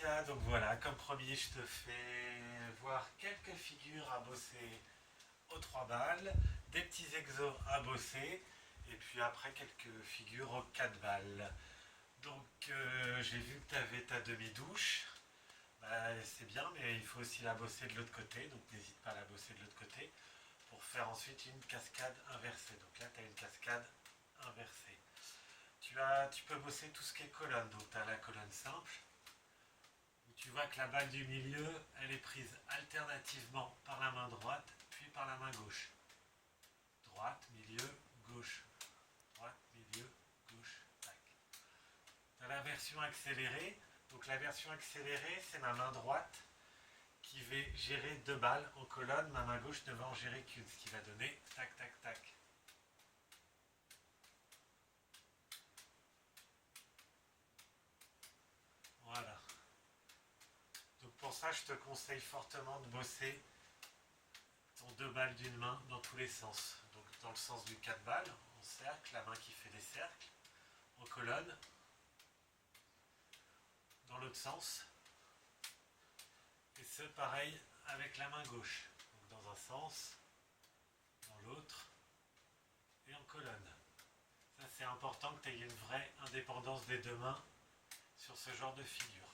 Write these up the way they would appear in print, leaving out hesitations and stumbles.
Cynthia, donc voilà, comme promis, je te fais voir quelques figures à bosser aux 3 balles, des petits exos à bosser, et puis après quelques figures aux 4 balles. Donc j'ai vu que tu avais ta demi-douche, bah, c'est bien, mais il faut aussi la bosser de l'autre côté, donc n'hésite pas à la bosser de l'autre côté, pour faire ensuite une cascade inversée. Donc là, tu as une cascade inversée. Tu peux bosser tout ce qui est colonne, donc tu as la colonne simple, où tu vois que la balle du milieu, elle est prise alternativement par la main droite, puis par la main gauche. Droite, milieu, gauche. Droite, milieu, gauche, tac. Tu as la version accélérée, donc la version accélérée, c'est ma main droite qui va gérer 2 balles en colonne, ma main gauche ne va en gérer qu'une, ce qui va donner tac, tac, tac. Voilà. Donc pour ça, je te conseille fortement de bosser ton 2 balles d'une main dans tous les sens. Donc dans le sens du 4 balles, en cercle, la main qui fait des cercles, en colonne, dans l'autre sens, et ce pareil avec la main gauche. Donc dans un sens, dans l'autre, et en colonne. Ça c'est important que tu aies une vraie indépendance des deux mains sur ce genre de figure.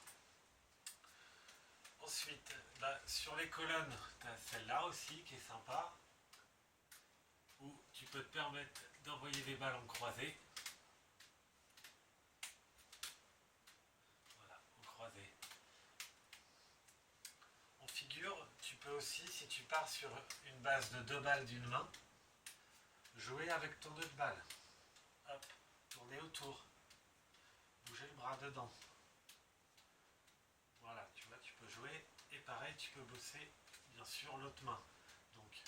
Ensuite, sur les colonnes, tu as celle-là aussi qui est sympa, où tu peux te permettre d'envoyer des balles en croisée. Voilà, en croisée. En figure, tu peux aussi, si tu pars sur une base de 2 balles d'une main, jouer avec ton 2 balles. Hop, tourner autour. Bouger le bras dedans. Voilà, tu vois, tu peux jouer. Et pareil, tu peux bosser, bien sûr, l'autre main. Donc,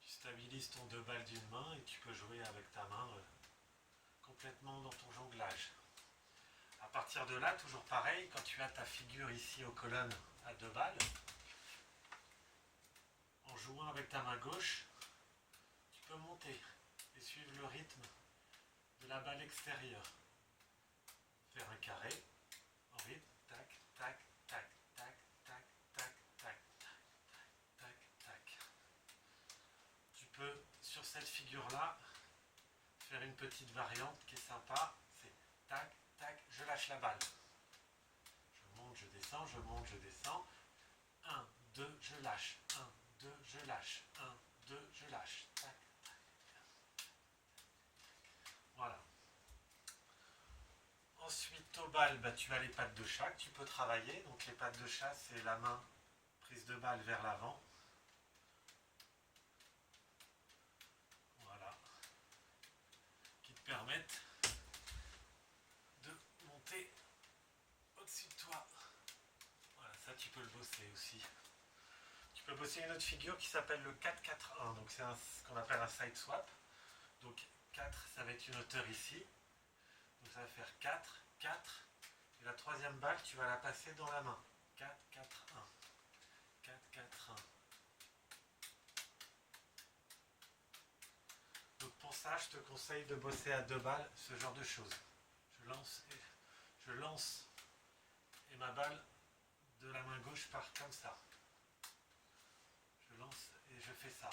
tu stabilises ton 2 balles d'une main et tu peux jouer avec ta main complètement dans ton jonglage. À partir de là, toujours pareil, quand tu as ta figure ici aux colonnes à 2 balles, en jouant avec ta main gauche, tu peux monter et suivre le rythme de la balle extérieure. Faire un carré en rythme, tac, tac, tac, tac, tac, tac, tac, tac, tac, tac. Tu peux, sur cette figure-là, faire une petite variante qui est sympa, c'est tac, tac, je lâche la balle. Je monte, je descends, je monte, je descends. 1, 2, je lâche. 1, 2, je lâche. 1, 2, je lâche. Tac, tac. Voilà. Ensuite, au bal, tu as les pattes de chat que tu peux travailler. Donc les pattes de chat, c'est la main prise de balle vers l'avant. Voilà. Qui te permettent de monter au-dessus de toi. Voilà, ça tu peux le bosser aussi. Tu peux bosser une autre figure qui s'appelle le 4-4-1. Donc c'est ce qu'on appelle un side swap. Donc 4, ça va être une hauteur ici. Donc ça va faire 4, 4. Et la troisième balle, tu vas la passer dans la main. 4, 4, 1. 4, 4, 1. Donc pour ça, je te conseille de bosser à 2 balles, ce genre de choses. Je lance et ma balle de la main gauche part comme ça. Je lance et je fais ça.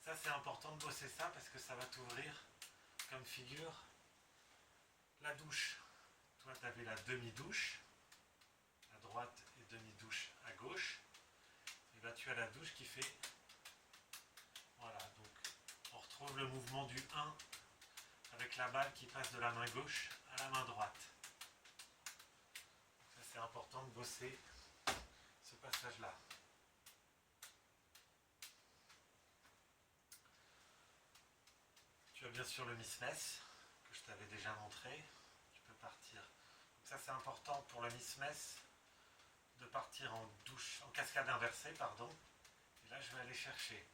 Ça c'est important de bosser ça parce que ça va t'ouvrir comme figure la douche. Toi tu avais la demi-douche à droite et demi-douche à gauche. Et là tu as la douche qui fait, voilà, donc on retrouve le mouvement du 1 avec la balle qui passe de la main gauche à la main droite. Ça c'est important de bosser ce passage là. Tu as bien sûr le miss-mess que je t'avais déjà montré. Tu peux partir. Donc ça c'est important pour le miss-mess de partir en douche, en cascade inversée, pardon. Et là je vais aller chercher.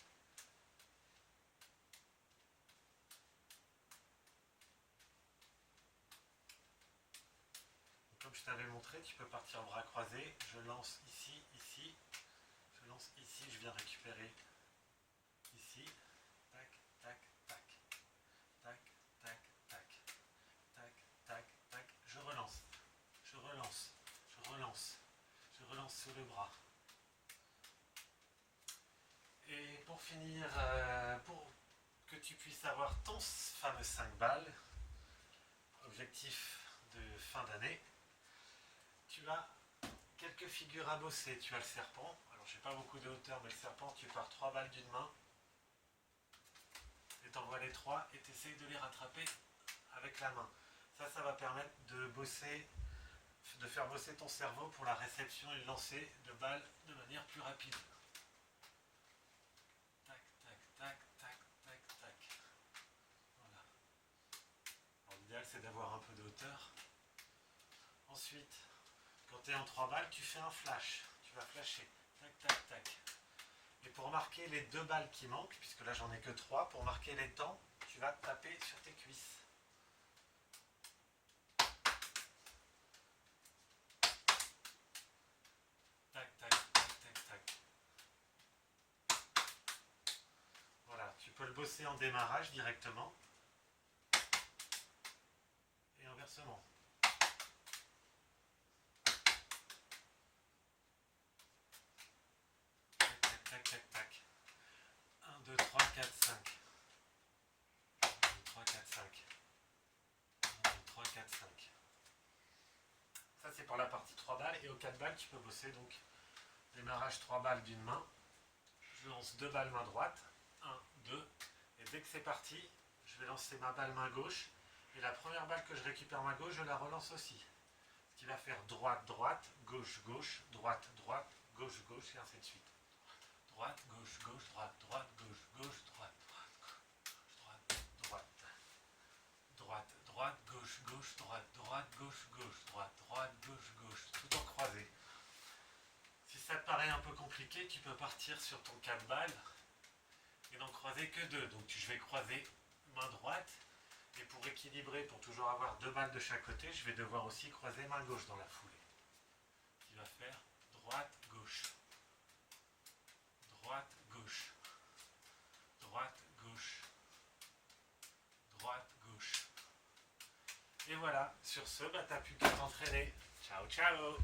Donc, comme je t'avais montré, tu peux partir bras croisés. Je lance ici, ici. Je lance ici, je viens récupérer ici. Tac, tac, tac. Tac, tac, tac. Tac, tac, tac. Je relance. Je relance. Je relance. sous le bras. Et pour finir, pour que tu puisses avoir ton fameux 5 balles, objectif de fin d'année, tu as quelques figures à bosser. Tu as le serpent, alors j'ai pas beaucoup de hauteur, mais le serpent, tu pars 3 balles d'une main, et t'envoies les 3 et tu essayes de les rattraper avec la main. Ça va permettre de faire bosser ton cerveau pour la réception et le lancer de balles de manière plus rapide. Tac, tac, tac, tac, tac, tac. Voilà. L'idéal c'est d'avoir un peu de hauteur. Ensuite, quand tu es en 3 balles, tu fais un flash. Tu vas flasher. Tac, tac, tac. Et pour marquer les 2 balles qui manquent, puisque là j'en ai que 3, pour marquer les temps, tu vas taper sur tes cuisses. Tac, tac, tac, tac, tac. Voilà, tu peux le bosser en démarrage directement. Et inversement. Tac, tac, tac, tac, tac. 1, 2, 3, 4, 5. 1, 2, 3, 4, 5. 1, 2, 3, 4, 5. Ça c'est pour la partie 3 balles. Et au 4 balles, tu peux bosser donc démarrage 3 balles d'une main. Je lance 2 balles main droite. 1, 2. Et dès que c'est parti, je vais lancer ma balle main gauche. Et la première balle que je récupère main gauche, je la relance aussi. Ce qui va faire droite, droite, gauche, gauche, droite, droite, gauche, gauche, et ainsi de suite. Droite, gauche, gauche, droite, droite, gauche, gauche, droite, droite, droite, droite, droite, gauche, gauche, droite, droite, gauche, gauche, droite, droite, gauche, gauche, tout en croisé. Si ça te paraît un peu compliqué, tu peux partir sur ton 4 balles et n'en croiser que 2. Donc je vais croiser main droite. Et pour équilibrer, pour toujours avoir 2 balles de chaque côté, je vais devoir aussi croiser main gauche dans la foulée. Qui va faire droite, gauche. Droite, gauche. Droite, gauche. Droite, gauche. Et voilà, sur ce, tu n'as plus qu'à t'entraîner. Ciao, ciao!